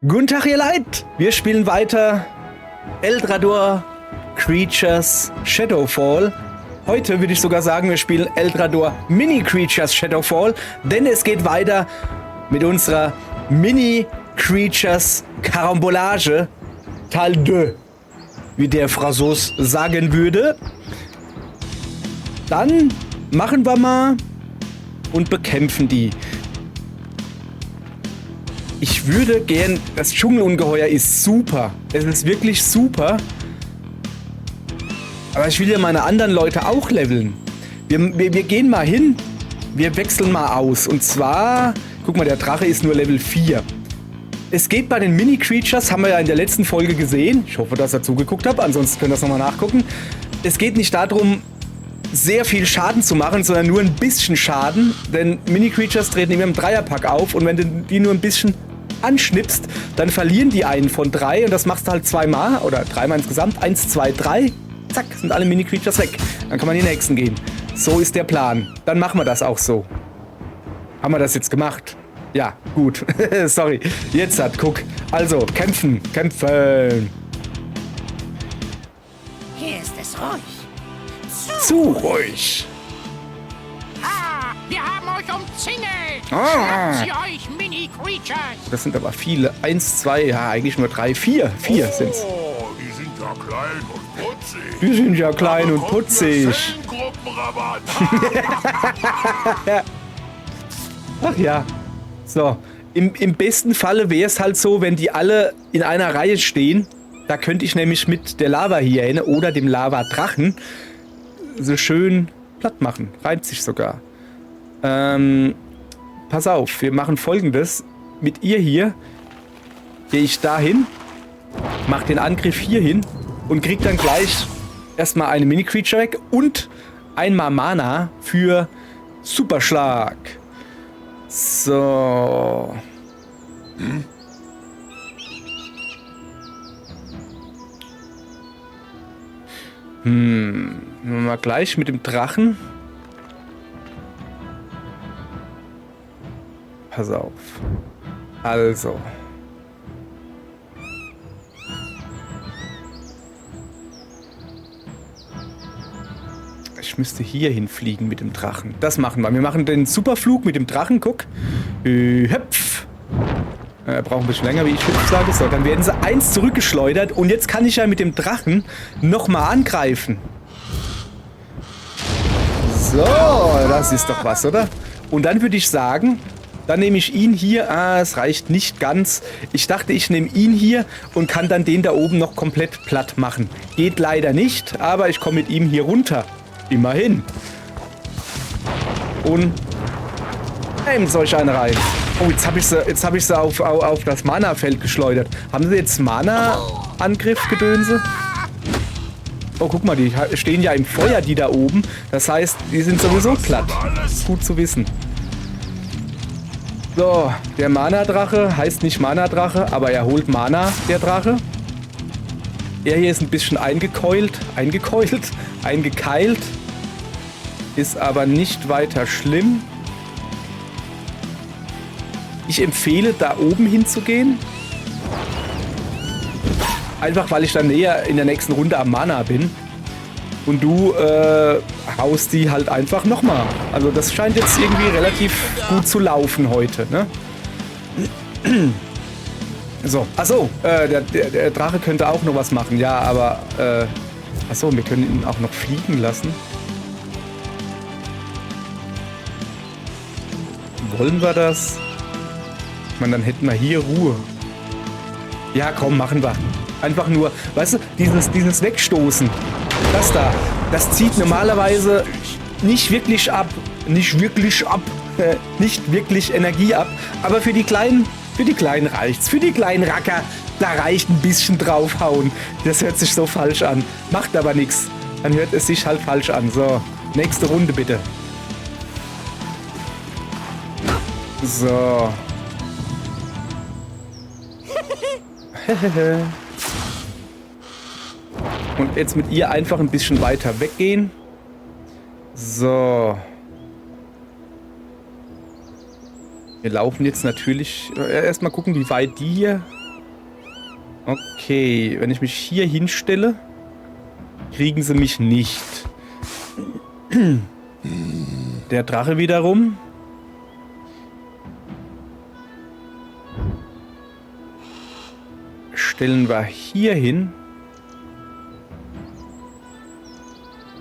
Guten Tag, ihr Leid! Wir spielen weiter Eldrador Creatures Shadowfall. Heute würde ich sogar sagen, wir spielen Eldrador Mini Creatures Shadowfall, denn es geht weiter mit unserer Mini Creatures Karambolage Teil 2, wie der Franzos sagen würde. Dann machen wir mal und bekämpfen die. Ich würde gern, das Dschungelungeheuer ist super. Es ist wirklich super. Aber ich will ja meine anderen Leute auch leveln. Wir gehen mal hin. Wir wechseln mal aus. Und zwar, guck mal, der Drache ist nur Level 4. Es geht bei den Mini-Creatures, haben wir ja in der letzten Folge gesehen. Ich hoffe, dass ihr zugeguckt habt. Ansonsten könnt ihr das nochmal nachgucken. Es geht nicht darum, sehr viel Schaden zu machen, sondern nur ein bisschen Schaden. Denn Mini-Creatures treten immer im Dreierpack auf. Und wenn du die nur ein bisschen anschnippst, dann verlieren die einen von 3 und das machst du halt 2-mal oder 3-mal insgesamt. 1, 2, 3. Zack, sind alle Mini-Creatures weg. Dann kann man in die nächsten gehen. So ist der Plan. Dann machen wir das auch so. Haben wir das jetzt gemacht? Ja, gut. Sorry. Jetzt guck. Also, kämpfen. Kämpfen. Hier ist es ruhig. Zu ruhig. Ah, wir haben euch umzingelt. Ah. Schnappt sie euch, Mini-Creatures. Das sind aber viele. 1, 2, ja, eigentlich nur 3, 4. 4 sind's. Oh, die sind ja klein und putzig. Die sind ja klein Da und bekommt ihr putzig. Zellengruppenrabatt. Ach ja. So. Im besten Falle wäre es halt so, wenn die alle in einer Reihe stehen. Da könnte ich nämlich mit der Lava-Hyäne oder dem Lava-Drachen so schön platt machen. Reimt sich sogar. Pass auf, wir machen Folgendes. Mit ihr hier gehe ich dahin, mache den Angriff hier hin und krieg dann gleich erstmal eine Mini-Creature weg und einmal Mana für Superschlag. So. Mal gleich mit dem Drachen. Pass auf. Also. Ich müsste hier hinfliegen mit dem Drachen. Das machen wir. Wir machen den Superflug mit dem Drachen. Guck. Hüpf. Braucht ein bisschen länger, wie ich hüpf sage. So, dann werden sie 1 zurückgeschleudert. Und jetzt kann ich ja mit dem Drachen nochmal angreifen. So, das ist doch was, oder? Und dann würde ich sagen, dann nehme ich ihn hier. Ah, es reicht nicht ganz. Ich dachte, ich nehme ihn hier und kann dann den da oben noch komplett platt machen. Geht leider nicht, aber ich komme mit ihm hier runter. Immerhin. Und in solch eine rein. Oh, jetzt hab ich sie auf das Mana-Feld geschleudert. Haben sie jetzt Mana-Angriff-Gedönse? Oh, guck mal, die stehen ja im Feuer, die da oben. Das heißt, die sind sowieso platt. Gut zu wissen. So, der Mana-Drache heißt nicht Mana-Drache, aber er holt Mana, der Drache. Er hier ist ein bisschen eingekeilt. Ist aber nicht weiter schlimm. Ich empfehle, da oben hinzugehen. Einfach, weil ich dann näher in der nächsten Runde am Mana bin. Und du haust die halt einfach nochmal. Also das scheint jetzt irgendwie relativ gut zu laufen heute, ne? So, achso, der Drache könnte auch noch was machen. Ja, aber, achso, wir können ihn auch noch fliegen lassen. Wollen wir das? Ich meine, dann hätten wir hier Ruhe. Ja, komm, machen wir. Einfach nur, weißt du, dieses Wegstoßen, das zieht normalerweise nicht wirklich Energie ab, aber für die Kleinen reicht's. Für die kleinen Racker, da reicht ein bisschen draufhauen. Das hört sich so falsch an. Macht aber nichts. Dann hört es sich halt falsch an. So, nächste Runde bitte. So. Und jetzt mit ihr einfach ein bisschen weiter weggehen. So. Wir laufen jetzt natürlich... erstmal gucken, wie weit die hier Okay, wenn ich mich hier hinstelle, kriegen sie mich nicht. Der Drache wiederum. Stellen wir hier hin.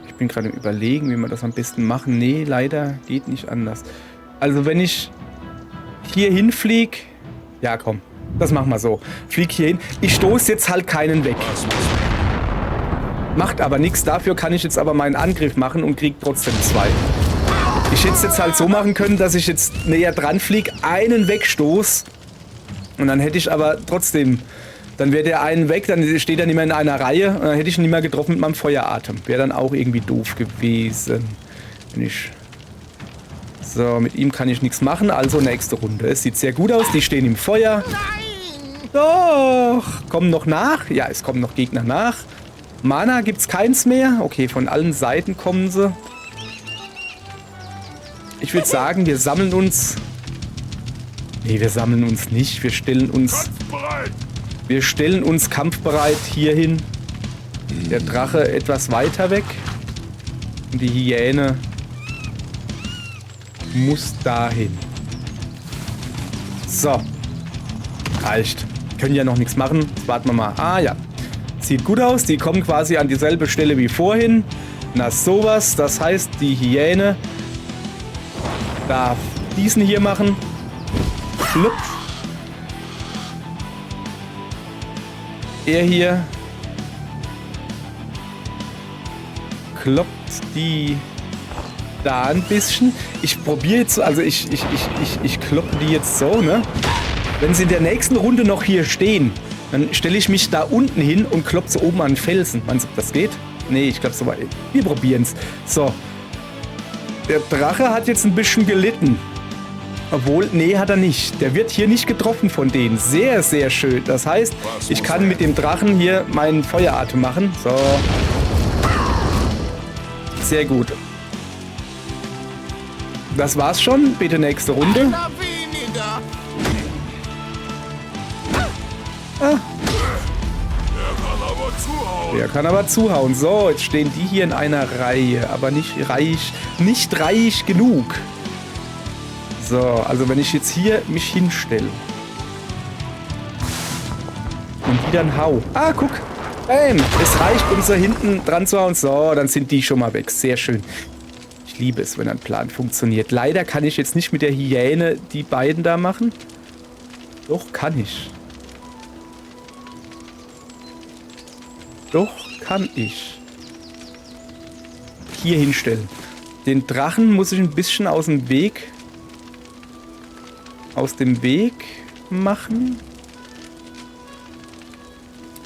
Ich bin gerade im Überlegen, wie wir das am besten machen. Nee, leider geht nicht anders. Also wenn ich hier hinfliege... Ja, komm. Das machen wir so. Flieg hier hin. Ich stoße jetzt halt keinen weg. Macht aber nichts. Dafür kann ich jetzt aber meinen Angriff machen und krieg trotzdem 2. Ich hätte es jetzt halt so machen können, dass ich jetzt näher dran fliege, einen wegstoß. Und dann hätte ich aber trotzdem... Dann wäre der einen weg, dann steht er nicht mehr in einer Reihe. Und dann hätte ich ihn nicht mehr getroffen mit meinem Feueratem. Wäre dann auch irgendwie doof gewesen. Wenn ich... So, mit ihm kann ich nichts machen, also nächste Runde. Es sieht sehr gut aus, die stehen im Feuer. Nein! Doch, kommen noch nach. Ja, es kommen noch Gegner nach. Mana gibt's keins mehr. Okay, von allen Seiten kommen sie. Ich würde sagen, wir sammeln uns... Nee, wir sammeln uns nicht. Wir stellen uns kampfbereit hier hin. Der Drache etwas weiter weg. Und die Hyäne muss dahin. So. Reicht. Können ja noch nichts machen. Jetzt warten wir mal. Ah ja. Sieht gut aus. Die kommen quasi an dieselbe Stelle wie vorhin. Na sowas. Das heißt, die Hyäne darf diesen hier machen. Flupp. Er hier kloppt die da ein bisschen. Ich probiere jetzt, also ich kloppe die jetzt so, ne? Wenn sie in der nächsten Runde noch hier stehen, dann stelle ich mich da unten hin und kloppe so oben an den Felsen. Meinst du, das geht? Nee, ich glaube so weit. Wir probieren es. So. Der Drache hat jetzt ein bisschen gelitten. Obwohl, nee, hat er nicht. Der wird hier nicht getroffen von denen. Sehr, sehr schön. Das heißt, ich kann mit dem Drachen hier meinen Feueratem machen. So. Sehr gut. Das war's schon. Bitte nächste Runde. Einer weniger. Ah. Der Der kann aber zuhauen. So, jetzt stehen die hier in einer Reihe. Aber nicht reich genug. So, also wenn ich jetzt hier mich hinstelle. Und die dann hau. Ah, guck. Bam. Es reicht, um so hinten dran zu hauen. So, dann sind die schon mal weg. Sehr schön. Ich liebe es, wenn ein Plan funktioniert. Leider kann ich jetzt nicht mit der Hyäne die beiden da machen. Doch, kann ich. Doch, kann ich. Hier hinstellen. Den Drachen muss ich ein bisschen aus dem Weg machen.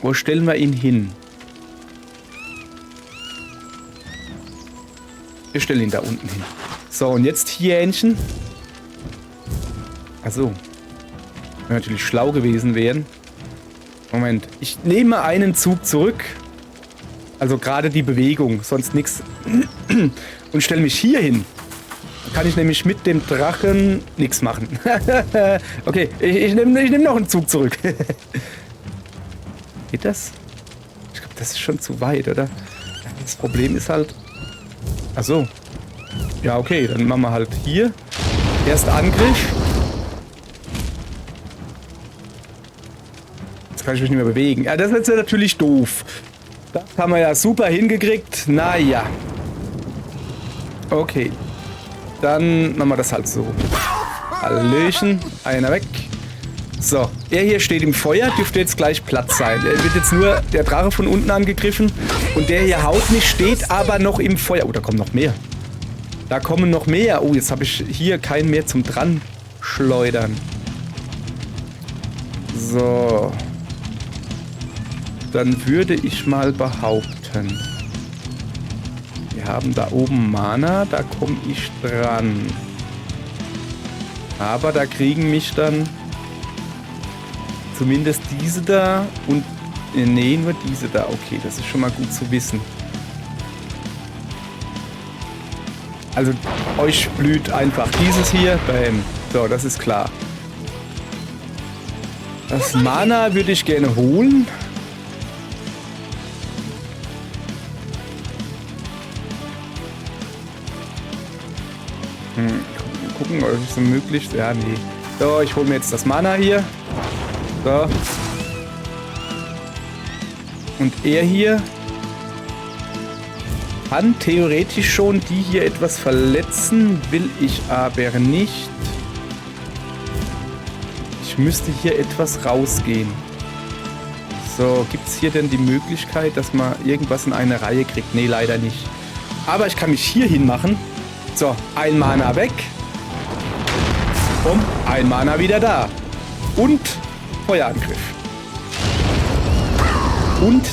Wo stellen wir ihn hin? Wir stellen ihn da unten hin. So, und jetzt hier Hähnchen. Achso. Wenn natürlich schlau gewesen wären. Moment. Ich nehme einen Zug zurück. Also gerade die Bewegung, sonst nichts. Und stelle mich hier hin. Dann kann ich nämlich mit dem Drachen nichts machen. Okay, ich nehm noch einen Zug zurück. Geht das? Ich glaube, das ist schon zu weit, oder? Das Problem ist halt... Ach so. Ja, okay, dann machen wir halt hier. Erst Angriff. Jetzt kann ich mich nicht mehr bewegen. Ja, das ist jetzt natürlich doof. Das haben wir ja super hingekriegt. Naja. Okay. Dann machen wir das halt so. Hallöchen. Einer weg. So, er hier steht im Feuer, dürfte jetzt gleich Platz sein. Er wird jetzt nur der Drache von unten angegriffen. Und der hier haut nicht, steht aber noch im Feuer. Oh, da kommen noch mehr. Da kommen noch mehr. Oh, jetzt habe ich hier keinen mehr zum dran schleudern. So. Dann würde ich mal behaupten. Wir haben da oben Mana, da komme ich dran. Aber da kriegen mich dann zumindest diese da und... Nee, nur diese da. Okay, das ist schon mal gut zu wissen. Also, euch blüht einfach dieses hier. Bam. So, das ist klar. Das Mana würde ich gerne holen. Gucken, ob es so möglich ist. Ja, nee. So, ich hole mir jetzt das Mana hier. So. Und er hier kann theoretisch schon die hier etwas verletzen, will ich aber nicht. Ich müsste hier etwas rausgehen. So, gibt es hier denn die Möglichkeit, dass man irgendwas in eine Reihe kriegt? Nee, leider nicht. Aber ich kann mich hier hin machen. So, ein Mana weg. Bumm, ein Mana wieder da. Und Feuerangriff. Und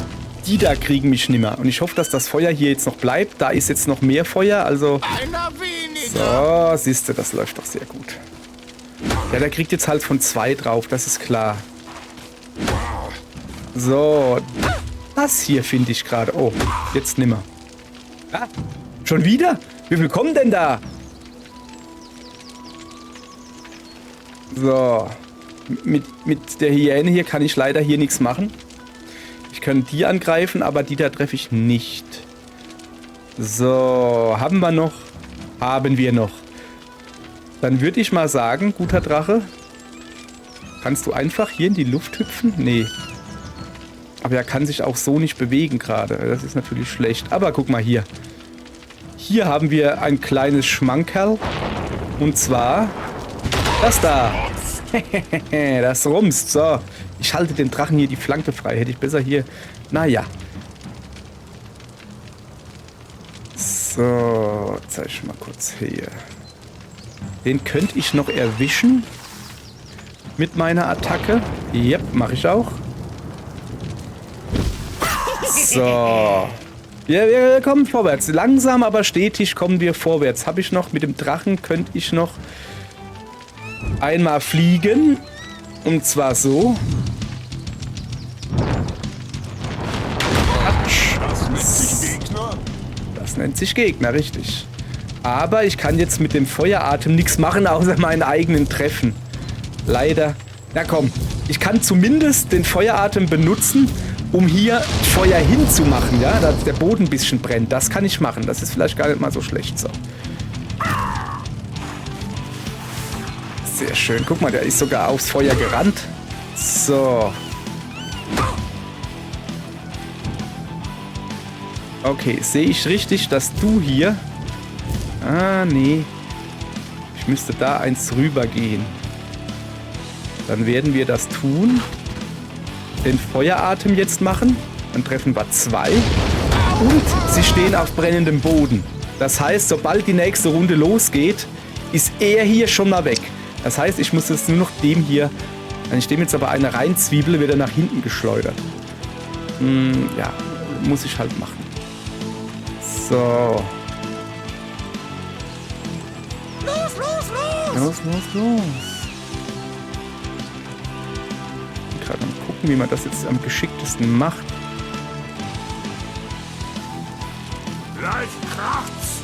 die da kriegen mich nimmer. Und ich hoffe, dass das Feuer hier jetzt noch bleibt. Da ist jetzt noch mehr Feuer, also... Einer weniger. So, siehst du, das läuft doch sehr gut. Ja, der kriegt jetzt halt von 2 drauf, das ist klar. So, das hier finde ich gerade. Oh, jetzt nimmer. Ah, schon wieder? Wie viel kommen denn da? So, mit der Hyäne hier kann ich leider hier nichts machen. Ich kann die angreifen, aber die da treffe ich nicht. So, haben wir noch? Haben wir noch. Dann würde ich mal sagen, guter Drache, kannst du einfach hier in die Luft hüpfen? Nee. Aber er kann sich auch so nicht bewegen gerade. Das ist natürlich schlecht. Aber guck mal hier. Hier haben wir ein kleines Schmankerl. Und zwar das da. Das rumst. So. Ich halte den Drachen hier die Flanke frei. Hätte ich besser hier... Naja. So. Zeig ich mal kurz hier. Den könnte ich noch erwischen. Mit meiner Attacke. Yep, mache ich auch. So. Wir kommen vorwärts. Langsam, aber stetig kommen wir vorwärts. Habe ich noch, mit dem Drachen könnte ich noch einmal fliegen. Und zwar so. Das nennt sich Gegner. Das nennt sich Gegner, richtig. Aber ich kann jetzt mit dem Feueratem nichts machen, außer meinen eigenen Treffen. Leider. Na komm, ich kann zumindest den Feueratem benutzen, um hier Feuer hinzumachen, ja, dass der Boden ein bisschen brennt. Das kann ich machen. Das ist vielleicht gar nicht mal so schlecht. So. Sehr schön. Guck mal, der ist sogar aufs Feuer gerannt. So. Okay, sehe ich richtig, dass du hier... Ah, nee. Ich müsste da eins rüber gehen. Dann werden wir das tun. Den Feueratem jetzt machen. Dann treffen wir 2. Und sie stehen auf brennendem Boden. Das heißt, sobald die nächste Runde losgeht, ist er hier schon mal weg. Das heißt, ich muss jetzt nur noch dem hier... Wenn ich dem jetzt aber eine reinzwiebele, wird er nach hinten geschleudert. Ja, muss ich halt machen. So. Los, los, los! Los, los, los. Ich bin gerade am gucken, wie man das jetzt am geschicktesten macht. Gleich kracht's.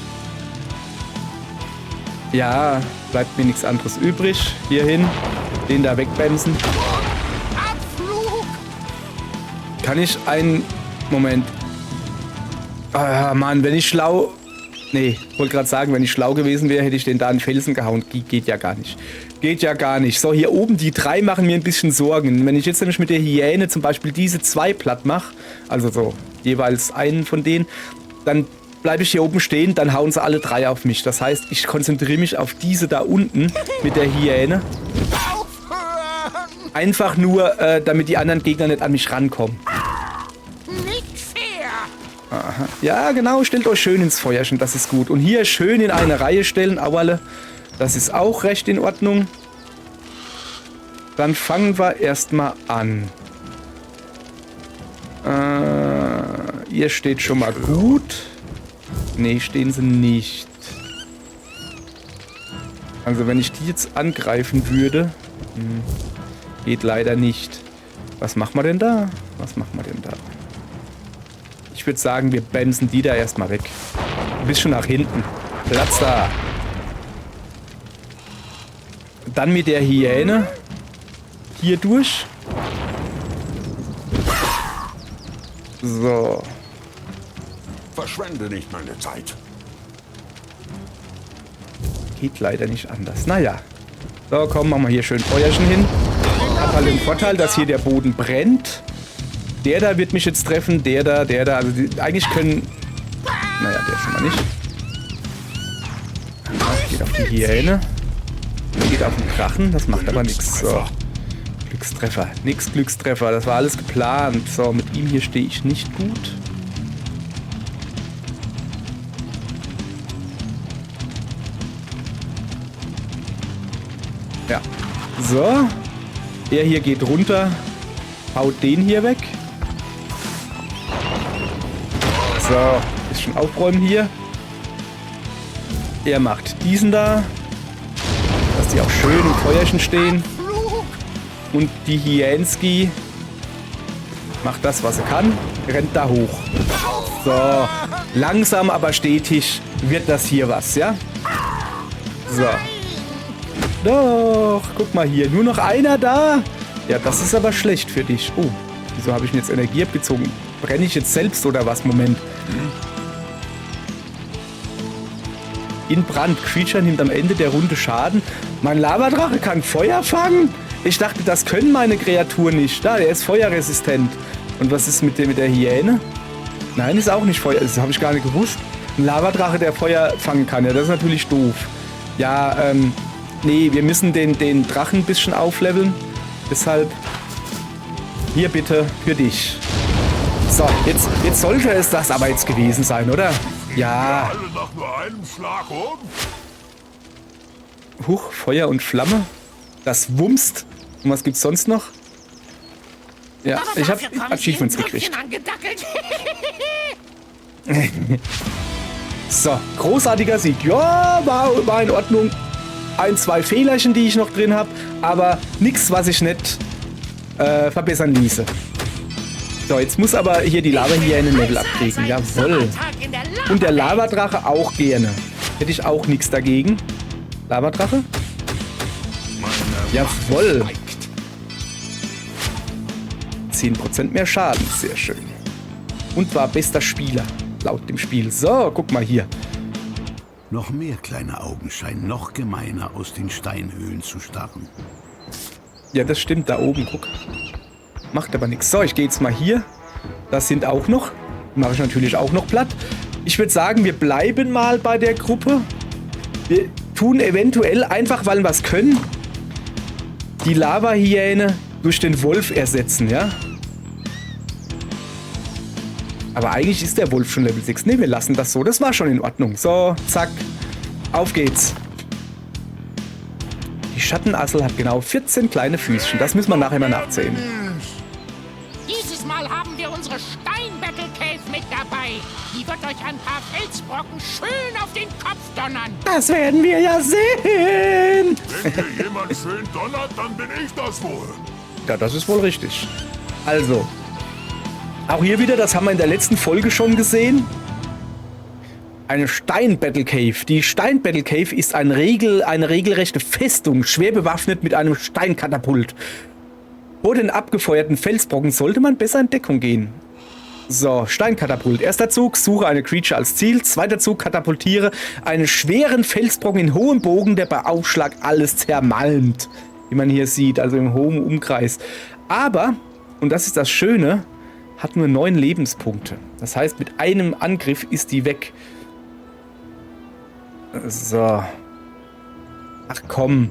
Ja, bleibt mir nichts anderes übrig. Hierhin, den da wegbremsen. Abflug! Kann ich einen... Moment. Ah, Mann, wenn ich schlau... Nee, wollte gerade sagen, wenn ich schlau gewesen wäre, hätte ich den da einen Felsen gehauen. Geht ja gar nicht. Geht ja gar nicht. So, hier oben die 3 machen mir ein bisschen Sorgen. Wenn ich jetzt nämlich mit der Hyäne zum Beispiel diese 2 platt mache, also so jeweils einen von denen, dann bleibe ich hier oben stehen, dann hauen sie alle 3 auf mich. Das heißt, ich konzentriere mich auf diese da unten mit der Hyäne. Aufhören! Einfach nur, damit die anderen Gegner nicht an mich rankommen. Nicht fair! Aha. Ja, genau, stellt euch schön ins Feuerchen, das ist gut. Und hier schön in eine Reihe stellen, Auerle, das ist auch recht in Ordnung. Dann fangen wir erstmal an. Ihr steht schon mal gut. Nee, stehen sie nicht. Also wenn ich die jetzt angreifen würde, geht leider nicht. Was machen wir denn da? Was machen wir denn da? Ich würde sagen, wir bremsen die da erstmal weg. Ein bisschen nach hinten. Platz da. Dann mit der Hyäne hier durch. So. Verschwende nicht meine Zeit. Geht leider nicht anders. Naja. So, komm, machen wir hier schön Feuerchen hin. Hat halt den Vorteil, dass hier der Boden brennt. Der da wird mich jetzt treffen. Der da. Also eigentlich können... Naja, der schon mal nicht. Geht auf die Hyäne. Geht auf den Drachen. Das macht aber nichts. So. Glückstreffer. Nix Glückstreffer. Das war alles geplant. So, mit ihm hier stehe ich nicht gut. Ja. So. Er hier geht runter. Haut den hier weg. So. Bisschen aufräumen hier. Er macht diesen da. Dass die auch schön im Feuerchen stehen. Und die Hyänski macht das, was sie kann. Rennt da hoch. So. Langsam, aber stetig wird das hier was, ja? So. Doch, guck mal hier. Nur noch einer da. Ja, das ist aber schlecht für dich. Oh, wieso habe ich mir jetzt Energie abgezogen? Brenne ich jetzt selbst oder was? Moment. In Brand. Creature nimmt am Ende der Runde Schaden. Mein Lavadrache kann Feuer fangen? Ich dachte, das können meine Kreaturen nicht. Da, der ist feuerresistent. Und was ist mit der Hyäne? Nein, ist auch nicht Feuer. Das habe ich gar nicht gewusst. Ein Lavadrache, der Feuer fangen kann. Ja, das ist natürlich doof. Ja, nee, wir müssen den Drachen ein bisschen aufleveln. Deshalb hier bitte für dich. So, jetzt sollte es das aber jetzt gewesen sein, oder? Ja. Alle nach nur einem Schlag um. Huch, Feuer und Flamme. Das wumst. Und was gibt's sonst noch? Ja, ich habe Achievements gekriegt. So, großartiger Sieg. Ja, war in Ordnung. Ein, zwei Fehlerchen, die ich noch drin habe, aber nichts, was ich nicht verbessern ließe. So, jetzt muss aber hier die Lava-Hyäne Level abkriegen. Jawohl. Und der Lavadrache auch gerne. Hätte ich auch nichts dagegen. Lavadrache? Jawohl. 10% mehr Schaden. Sehr schön. Und war bester Spieler. Laut dem Spiel. So, guck mal hier. Noch mehr kleine Augen scheinen noch gemeiner aus den Steinhöhlen zu starren. Ja, das stimmt. Da oben, guck. Macht aber nichts. So, ich gehe jetzt mal hier. Das sind auch noch. Mache ich natürlich auch noch platt. Ich würde sagen, wir bleiben mal bei der Gruppe. Wir tun eventuell, einfach weil wir was können, die Lava-Hyäne durch den Wolf ersetzen, ja? Aber eigentlich ist der Wolf schon Level 6. Ne, wir lassen das so. Das war schon in Ordnung. So, zack. Auf geht's. Die Schattenassel hat genau 14 kleine Füßchen. Das müssen wir nachher mal nachzählen. Dieses Mal haben wir unsere Stein-Battle Cave mit dabei. Die wird euch ein paar Felsbrocken schön auf den Kopf donnern. Das werden wir ja sehen. Wenn hier jemand schön donnert, dann bin ich das wohl. Ja, das ist wohl richtig. Also, auch hier wieder, das haben wir in der letzten Folge schon gesehen. Eine Stein-Battle Cave. Die Stein-Battle Cave ist eine regelrechte Festung, schwer bewaffnet mit einem Steinkatapult. Vor den abgefeuerten Felsbrocken sollte man besser in Deckung gehen. So, Steinkatapult. Erster Zug, suche eine Creature als Ziel. Zweiter Zug, katapultiere einen schweren Felsbrocken in hohem Bogen, der bei Aufschlag alles zermalmt. Wie man hier sieht, also im hohen Umkreis. Aber, und das ist das Schöne, hat nur 9 Lebenspunkte. Das heißt, mit einem Angriff ist die weg. So. Ach komm.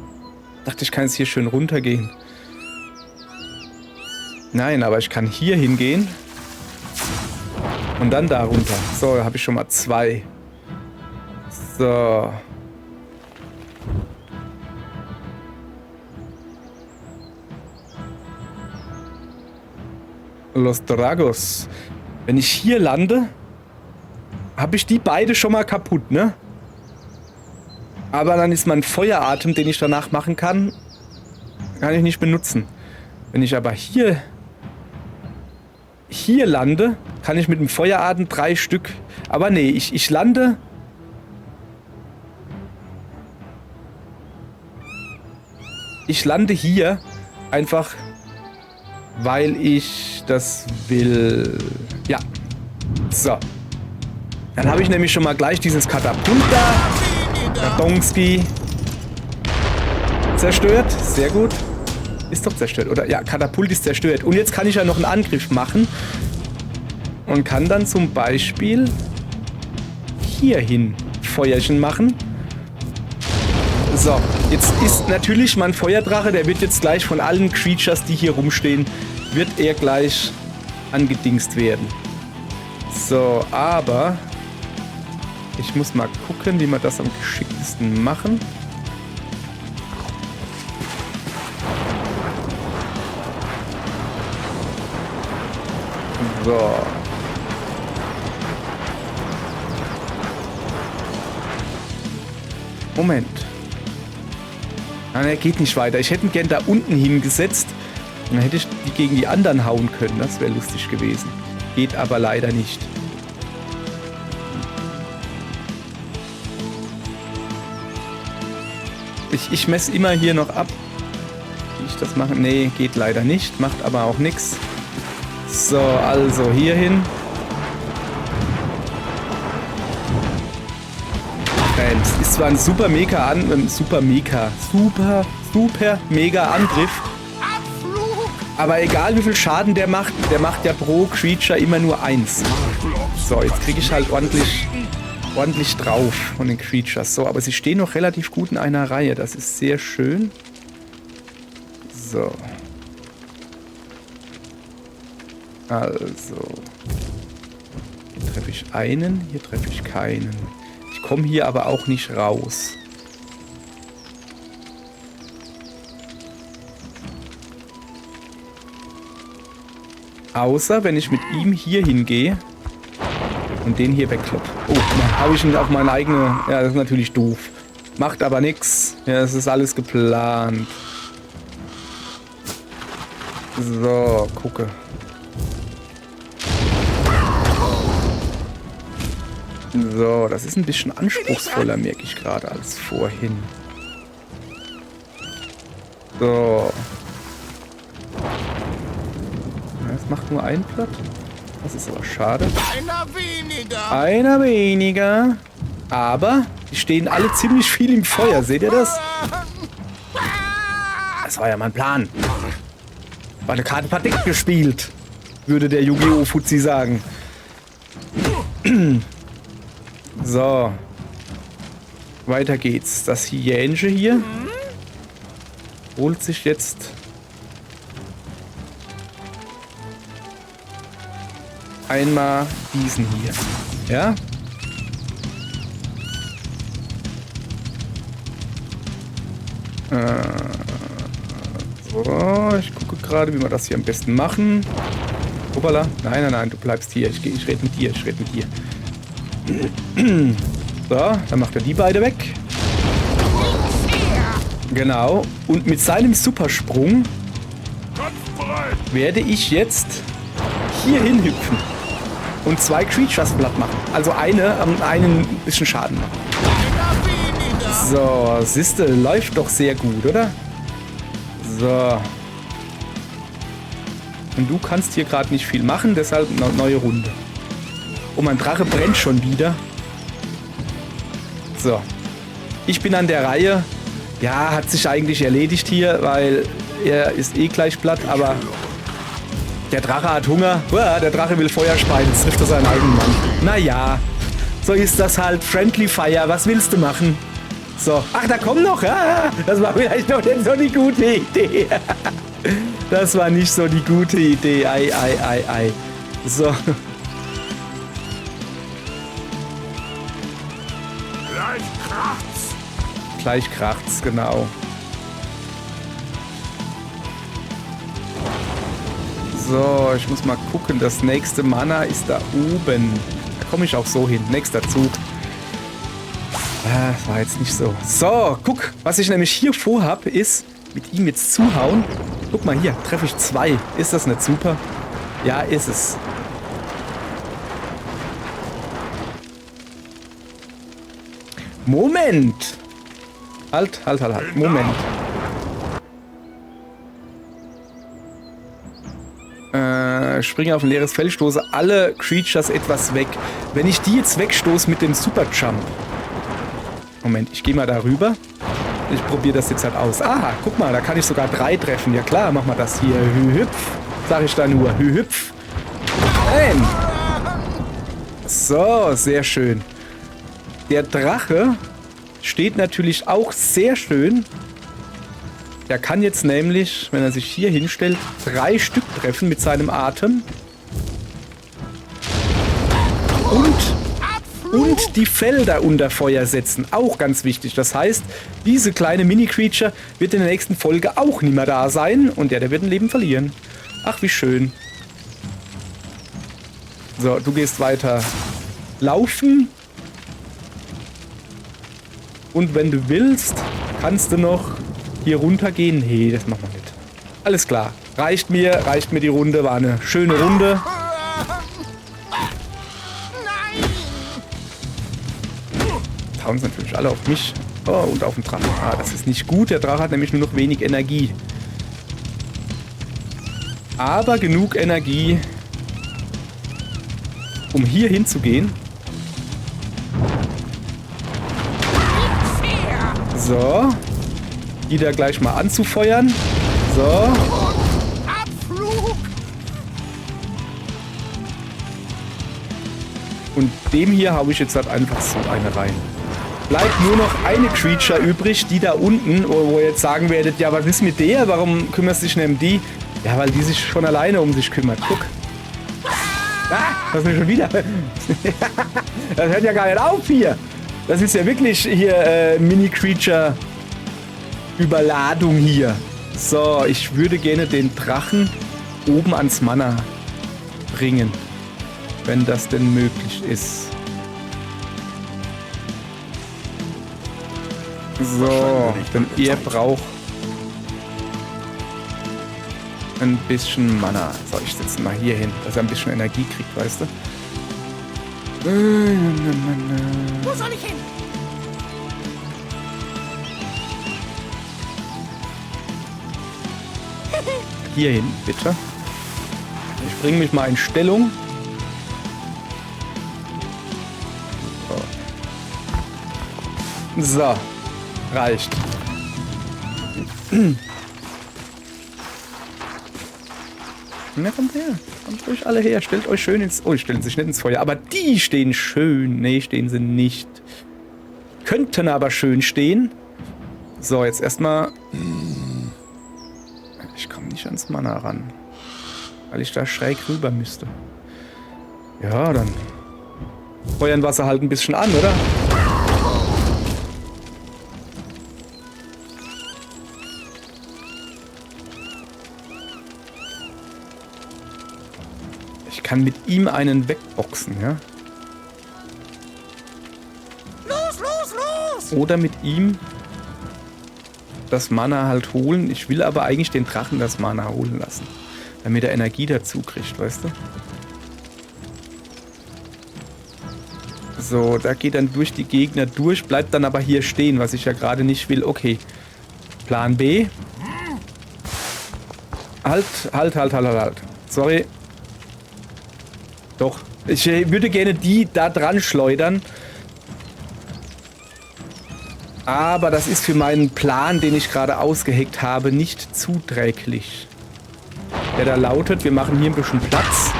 Dachte, ich kann jetzt hier schön runtergehen. Nein, aber ich kann hier hingehen. Und dann da runter. So, da habe ich schon mal 2. So. Los Dragos. Wenn ich hier lande, habe ich die beide schon mal kaputt, ne? Aber dann ist mein Feueratem, den ich danach machen kann ich nicht benutzen. Wenn ich aber hier lande, kann ich mit dem Feueratem 3 Stück... Aber nee, ich lande... Ich lande hier einfach weil ich das will. Ja. So. Dann habe ich nämlich schon mal gleich dieses Katapult da. Kartonski. Zerstört. Sehr gut. Ist doch zerstört, oder? Ja, Katapult ist zerstört. Und jetzt kann ich ja noch einen Angriff machen. Und kann dann zum Beispiel hierhin Feuerchen machen. So, jetzt ist natürlich mein Feuerdrache, der wird jetzt gleich von allen Creatures, die hier rumstehen, wird er gleich angedingst werden. So, aber ich muss mal gucken, wie wir das am geschicktesten machen. So. Moment. Nein, er geht nicht weiter. Ich hätte ihn gern da unten hingesetzt. Und dann hätte ich die gegen die anderen hauen können. Das wäre lustig gewesen. Geht aber leider nicht. Ich messe immer hier noch ab. Wie ich das mache? Nee, geht leider nicht. Macht aber auch nichts. So, also hier hin. Das ist zwar ein super mega Angriff. Aber egal wie viel Schaden der macht ja pro Creature immer nur 1. So, jetzt kriege ich halt ordentlich drauf von den Creatures. So, aber sie stehen noch relativ gut in einer Reihe. Das ist sehr schön. So. Also. Hier treffe ich einen, hier treffe ich keinen. Ich komme hier aber auch nicht raus. Außer wenn ich mit ihm hier hingehe und den hier wegkloppe. Oh, dann habe ich ihn auf meine eigene... Ja, das ist natürlich doof. Macht aber nichts. Ja, es ist alles geplant. So, gucke. So, das ist ein bisschen anspruchsvoller, merke ich gerade, als vorhin. So. Das macht nur ein Blatt. Das ist aber schade. Einer weniger. Einer weniger. Aber die stehen alle ziemlich viel im Feuer. Seht ihr das? Das war ja mein Plan. War eine Karte verdeckt gespielt, würde der Yu-Gi-Oh! Fuzzi sagen. So. Weiter geht's. Das Hyänsche hier holt sich jetzt einmal diesen hier. Ja? So, ich gucke gerade, wie wir das hier am besten machen. Hoppala. Nein, du bleibst hier. Ich rede mit dir. So, dann macht er die beide weg. Genau. Und mit seinem Supersprung werde ich jetzt hier hinhüpfen und 2 Creatures platt machen. Also einen ein bisschen Schaden machen. So, siehste, läuft doch sehr gut, oder? So. Und du kannst hier gerade nicht viel machen, deshalb eine neue Runde. Oh, mein Drache brennt schon wieder. So. Ich bin an der Reihe. Ja, hat sich eigentlich erledigt hier, weil er ist eh gleich platt, aber der Drache hat Hunger. Uah, der Drache will Feuer speien, jetzt trifft er seinen eigenen Mann. Naja, so ist das halt. Friendly Fire, was willst du machen? So. Ach, da kommt noch. Ah, das war vielleicht noch nicht so die gute Idee. Das war nicht so die gute Idee. Ei. So. Gleich kracht's, genau. So, ich muss mal gucken. Das nächste Mana ist da oben. Da komme ich auch so hin. Nächster Zug. Das war jetzt nicht so. So, guck. Was ich nämlich hier vorhab, ist mit ihm jetzt zuhauen. Guck mal hier, treffe ich 2. Ist das nicht super? Ja, ist es. Moment. Halt. Moment. springe auf ein leeres Feld, stoße alle Creatures etwas weg. Wenn ich die jetzt wegstoße mit dem Super Jump. Moment, ich gehe mal da rüber. Ich probiere das jetzt halt aus. Aha, guck mal, da kann ich sogar 3 treffen. Ja klar, mach mal das hier. Hüpf, sag ich da nur. Hüpf. Nein. So, sehr schön. Der Drache steht natürlich auch sehr schön. Der kann jetzt nämlich, wenn er sich hier hinstellt, 3 Stück treffen mit seinem Atem. Und die Felder unter Feuer setzen. Auch ganz wichtig. Das heißt, diese kleine Mini-Creature wird in der nächsten Folge auch nicht mehr da sein. Und der wird ein Leben verlieren. Ach, wie schön. So, du gehst weiter laufen. Und wenn du willst, kannst du noch hier runter gehen. Nee, das machen wir nicht. Alles klar. Reicht mir die Runde. War eine schöne Runde. Hauen sie natürlich alle auf mich. Oh, und auf den Drachen. Ah, das ist nicht gut. Der Drache hat nämlich nur noch wenig Energie. Aber genug Energie, um hier hinzugehen. So. Die da gleich mal anzufeuern. So. Und dem hier habe ich jetzt halt einfach so eine rein. Bleibt nur noch eine Creature übrig, die da unten, wo ihr jetzt sagen werdet, ja, was ist mit der? Warum kümmerst du dich denn um die? Ja, weil die sich schon alleine um sich kümmert. Guck. Ah, das ist schon wieder. Das hört ja gar nicht auf hier. Das ist ja wirklich hier Mini-Creature-Überladung hier. So, ich würde gerne den Drachen oben ans Mana bringen. Wenn das denn möglich ist. So, denn ihr braucht ein bisschen Mana. So, ich setze mal hier hin, dass er ein bisschen Energie kriegt, weißt du? Wo soll ich hin? Hier hin, bitte. Ich bringe mich mal in Stellung. So, reicht. Na, kommt her. Kommt ruhig alle her. Stellt euch schön ins... Oh, die stellen sich nicht ins Feuer. Aber die stehen schön. Nee, stehen sie nicht. Könnten aber schön stehen. So, jetzt erstmal... Ich komme nicht ans Mana ran. Weil ich da schräg rüber müsste. Ja, dann... Feuern wir sie halt ein bisschen an, oder? Ich kann mit ihm einen wegboxen, ja? Los, los, los! Oder mit ihm das Mana halt holen. Ich will aber eigentlich den Drachen das Mana holen lassen. Damit er Energie dazu kriegt, weißt du? So, da geht dann durch die Gegner durch, bleibt dann aber hier stehen, was ich ja gerade nicht will. Okay. Plan B. Halt. Sorry. Doch. Ich würde gerne die da dran schleudern. Aber das ist für meinen Plan, den ich gerade ausgeheckt habe, nicht zuträglich. Der da lautet, wir machen hier ein bisschen Platz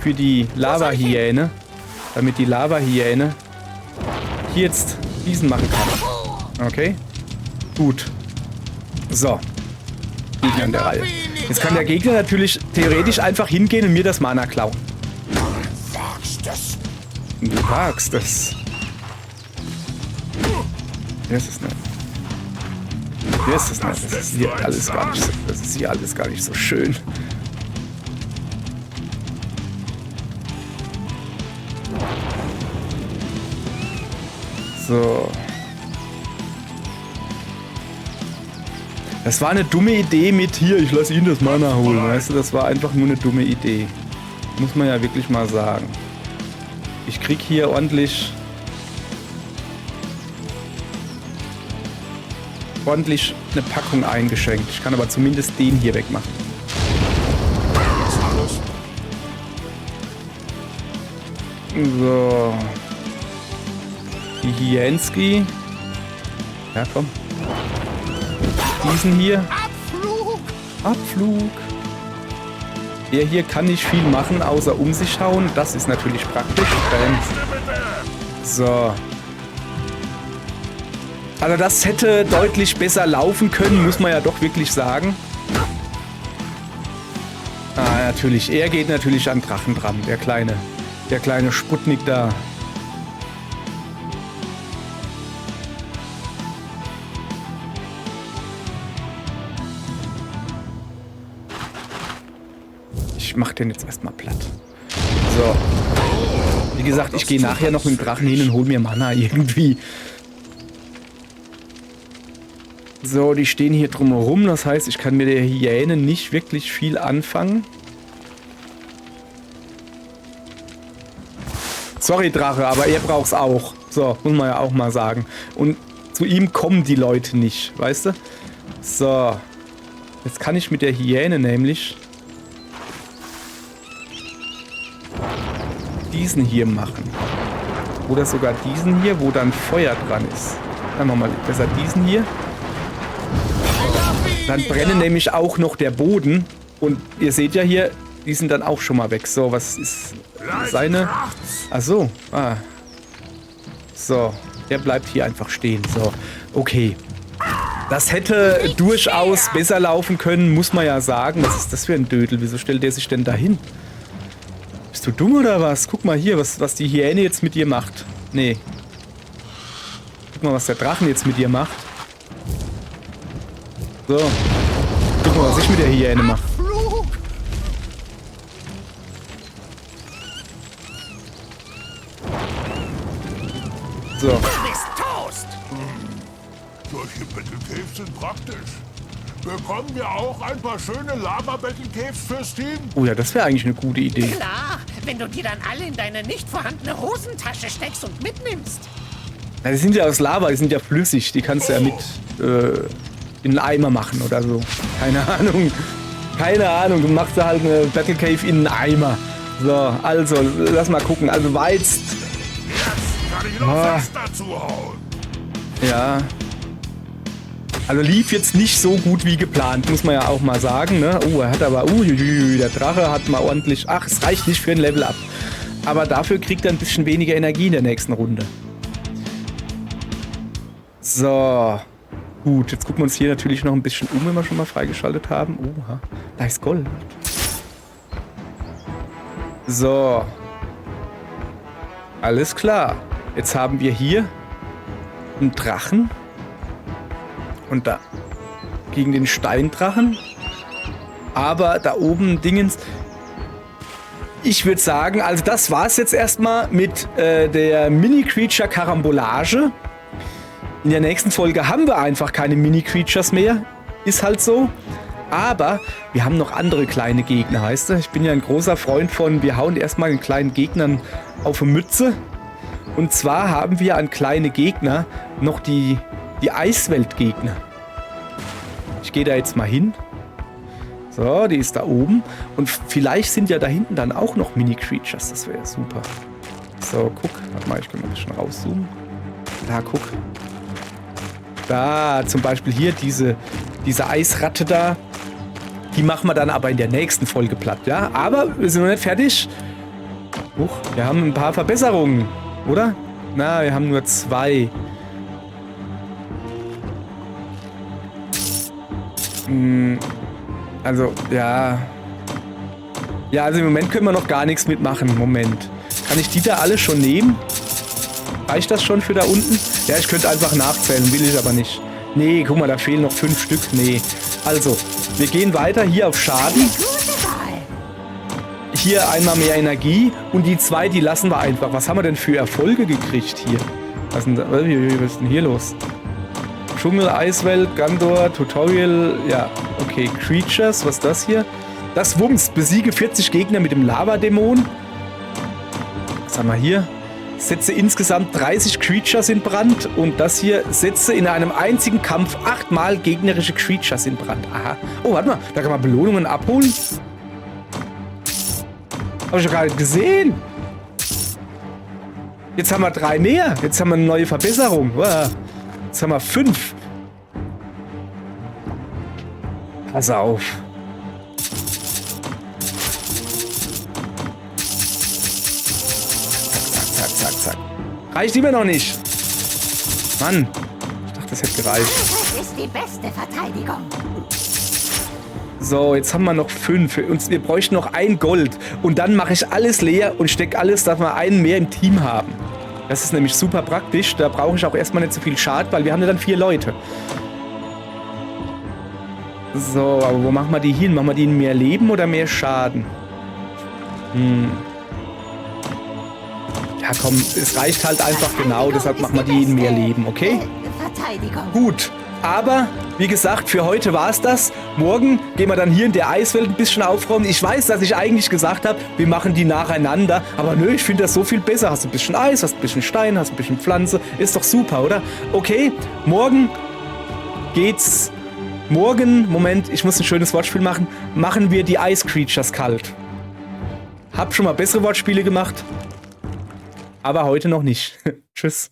für die Lava-Hyäne. Damit die Lava-Hyäne hier jetzt diesen machen kann. Okay? Gut. So. Gegner in der Reihe. Jetzt kann der Gegner natürlich theoretisch einfach hingehen und mir das Mana klauen. Du wagst es. Das ist nett. Das ist nett. Das ist hier alles gar nicht so, das ist hier alles gar nicht so schön. So. Das war eine dumme Idee mit hier, ich lasse ihn das Mana holen, weißt du? Das war einfach nur eine dumme Idee. Muss man ja wirklich mal sagen. Ich krieg hier ordentlich eine Packung eingeschenkt. Ich kann aber zumindest den hier wegmachen. So. Die Hienski. Ja, komm. Diesen hier. Abflug! Abflug. Der hier kann nicht viel machen, außer um sich hauen. Das ist natürlich praktisch. So. Also das hätte deutlich besser laufen können, muss man ja doch wirklich sagen. Ah, natürlich. Er geht natürlich an Drachen dran, der kleine Sputnik da. Ich mach den jetzt erstmal platt. So. Wie gesagt, ich gehe nachher noch mit dem Drachen hin und hol mir Mana irgendwie. So, die stehen hier drumherum. Das heißt, ich kann mit der Hyäne nicht wirklich viel anfangen. Sorry, Drache, aber er braucht's auch. So, muss man ja auch mal sagen. Und zu ihm kommen die Leute nicht, weißt du? So. Jetzt kann ich mit der Hyäne nämlich diesen hier machen. Oder sogar diesen hier, wo dann Feuer dran ist. Dann machen wir mal besser diesen hier. Dann brennen nämlich auch noch der Boden. Und ihr seht ja hier, die sind dann auch schon mal weg. So, was ist seine... Ach so. Ah. So, der bleibt hier einfach stehen. So, okay. Das hätte durchaus besser laufen können, muss man ja sagen. Was ist das für ein Dödel? Wieso stellt der sich denn da hin? Bist du dumm oder was? Guck mal hier, was die Hyäne jetzt mit dir macht. Nee. Guck mal, was der Drachen jetzt mit dir macht. So. Guck mal, was ich mit der Hyäne mache. So. Solche Battlecaves sind praktisch. Bekommen wir auch ein paar schöne Lava-Battlecaves fürs Team? Oh ja, das wäre eigentlich eine gute Idee. Klar, wenn du die dann alle in deine nicht vorhandene Hosentasche steckst und mitnimmst. Ja, die sind ja aus Lava, die sind ja flüssig. Die kannst du ja mit in einen Eimer machen oder so. Keine Ahnung. Keine Ahnung. Du machst da halt eine Battle Cave in einen Eimer. So, also, lass mal gucken. Also Weizt. Jetzt kann ich noch was dazu hauen. Ja. Also lief jetzt nicht so gut wie geplant, muss man ja auch mal sagen, ne? Oh, er hat aber... der Drache hat mal ordentlich... Ach, es reicht nicht für ein Level Up. Aber dafür kriegt er ein bisschen weniger Energie in der nächsten Runde. So. Gut, jetzt gucken wir uns hier natürlich noch ein bisschen um, wenn wir schon mal freigeschaltet haben. Oha, da ist Gold. So. Alles klar. Jetzt haben wir hier einen Drachen. Und da gegen den Steindrachen. Aber da oben Dingens. Ich würde sagen, also das war es jetzt erstmal mit der Mini-Creature Karambolage. In der nächsten Folge haben wir einfach keine Mini-Creatures mehr. Ist halt so. Aber wir haben noch andere kleine Gegner, heißt du? Ich bin ja ein großer Freund von, wir hauen erstmal den kleinen Gegnern auf die Mütze. Und zwar haben wir an kleine Gegner noch die Eisweltgegner. Ich gehe da jetzt mal hin. So, die ist da oben. Und vielleicht sind ja da hinten dann auch noch Mini-Creatures. Das wäre super. So, guck. Warte mal, ich kann mal ein bisschen rauszoomen. Da, guck. Da, zum Beispiel hier diese Eisratte da. Die machen wir dann aber in der nächsten Folge platt, ja? Aber wir sind noch nicht fertig. Huch, wir haben ein paar Verbesserungen, oder? Na, wir haben nur 2. Also, ja. Ja, also im Moment können wir noch gar nichts mitmachen. Moment. Kann ich die da alle schon nehmen? Reicht das schon für da unten? Ja, ich könnte einfach nachzählen, will ich aber nicht. Nee, guck mal, da fehlen noch 5 Stück. Nee. Also, wir gehen weiter hier auf Schaden. Hier einmal mehr Energie. Und die 2, die lassen wir einfach. Was haben wir denn für Erfolge gekriegt hier? Was ist denn hier los? Dschungel, Eiswelt, Gandor, Tutorial. Ja, okay. Creatures, was ist das hier? Das Wumms. Besiege 40 Gegner mit dem Lava-Dämon. Was haben wir hier? Setze insgesamt 30 Creatures in Brand und das hier setze in einem einzigen Kampf 8-mal gegnerische Creatures in Brand. Aha. Oh, warte mal, da kann man Belohnungen abholen. Habe ich doch gar nicht gesehen. Jetzt haben wir 3 mehr. Jetzt haben wir eine neue Verbesserung. Wow. Jetzt haben wir 5. Pass auf. Zack, zack, zack, zack. Reicht immer noch nicht. Mann. Ich dachte, das hätte gereicht. Das ist die beste Verteidigung. So, jetzt haben wir noch 5. Wir bräuchten noch 1 Gold. Und dann mache ich alles leer und stecke alles, dass wir einen mehr im Team haben. Das ist nämlich super praktisch. Da brauche ich auch erstmal nicht so viel Schaden, weil wir haben ja dann 4 Leute. So, aber wo machen wir die hin? Machen wir die in mehr Leben oder mehr Schaden? Ja komm, es reicht halt einfach genau. Deshalb machen wir die in mehr Leben, okay? Verteidigung. Gut. Aber, wie gesagt, für heute war es das. Morgen gehen wir dann hier in der Eiswelt ein bisschen aufräumen. Ich weiß, dass ich eigentlich gesagt habe, wir machen die nacheinander. Aber nö, ich finde das so viel besser. Hast du ein bisschen Eis, hast ein bisschen Stein, hast ein bisschen Pflanze. Ist doch super, oder? Okay, morgen geht's... Morgen, Moment, ich muss ein schönes Wortspiel machen. Machen wir die Ice Creatures kalt. Hab schon mal bessere Wortspiele gemacht. Aber heute noch nicht. Tschüss.